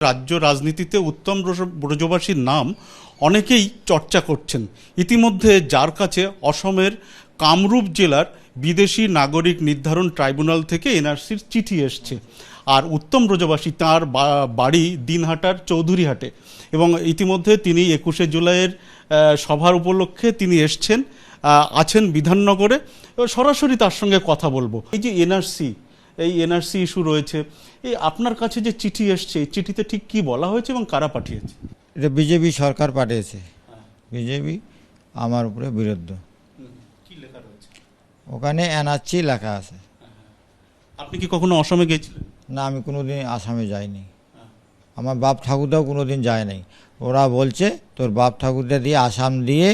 রাজ্য রাজনীতিতে উত্তম ব্রজবাসীর নাম অনেকেই চর্চা করছেন। ইতিমধ্যে যার কাছে অসমের কামরূপ জেলার বিদেশি নাগরিক নির্ধারণ ট্রাইব্যুনাল থেকে এনআরসির চিঠি এসছে। আর উত্তম ব্রজবাসী তাঁর বাড়ি দিনহাটার চৌধুরীহাটে, এবং ইতিমধ্যে তিনি 21শে জুলাইয়ের সভার উপলক্ষে তিনি এসছেন, আছেন বিধাননগরে। সরাসরি তার সঙ্গে কথা বলবো। এই যে এনআরসি ইস্যু রয়েছে, এই আপনার কাছে যে চিঠি এসছে, এই চিঠিতে ঠিক কি বলা হয়েছে এবং কারা পাঠিয়েছে? এটা বিজেপি সরকার পাঠিয়েছে। বিজেপি আমার উপরে বিরুদ্ধ। কি লেখা রয়েছে ওখানে এনআরসি লেখা আছে। আপনি কি কখনো অসমে গেছিলেন? না, আমি কোনোদিন আসামে যাইনি। আমার বাপ ঠাকুরদাও কোনোদিন যায় নাই। ওরা বলছে তোর বাপ ঠাকুরদা দিয়ে আসাম দিয়ে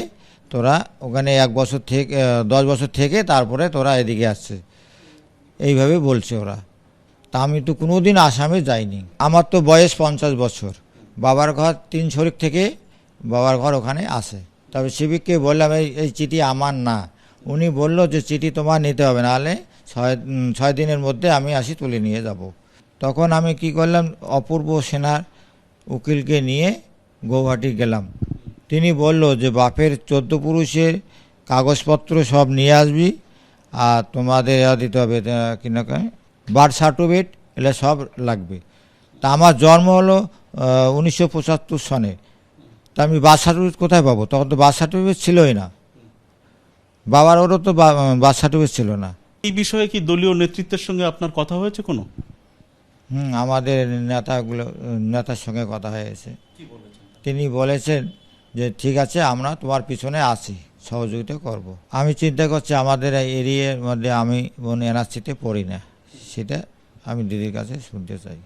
তোরা ওখানে 1 বছর থেকে 10 বছর থেকে তারপরে তোরা এদিকে আসছে, এইভাবে বলছে ওরা। তা আমি তো কোনোদিন আসামে যাইনি। আমার তো বয়স 50 বছর। বাবার ঘর 3 শরিক থেকে বাবার ঘর ওখানে আছে। তবে সিভিককে বললাম এই চিঠি আমার না। উনি বলল যে চিঠি তোমার নিতে হবে, নাহলে 6 দিনের মধ্যে আমি আসি তুলে নিয়ে যাব। তখন আমি কি করলাম, অপূর্ব সেনার উকিলকে নিয়ে গৌহাটি গেলাম। তিনি বলল যে বাপের 14 পুরুষের কাগজপত্র সব নিয়ে আসবি, আর তোমাদের দিতে হবে কি না বার্থ সার্টিফিকেট, এগুলো সব লাগবে। তা আমার জন্ম হলো 1975 সনে। তা আমি বার্থ সার্টিফিকেট কোথায় পাবো? তখন তো বার্থ সার্টিফিকেট ছিলই না। বাবার ওরও তো বার্থ সার্টিফিকেট ছিল না। এই বিষয়ে কি দলীয় নেতৃত্বের সঙ্গে আপনার কথা হয়েছে কোনো? আমাদের নেতার সঙ্গে কথা হয়েছে। তিনি বলেছেন যে ঠিক আছে, আমরা তোমার পিছনে আছি, সহযোগিতা করব। আমি চিন্তা করছি আমাদের এই এরিয়ার মধ্যে আমি এনআরসিতে পড়ি না, সেটা আমি দিদির কাছে শুনতে চাই।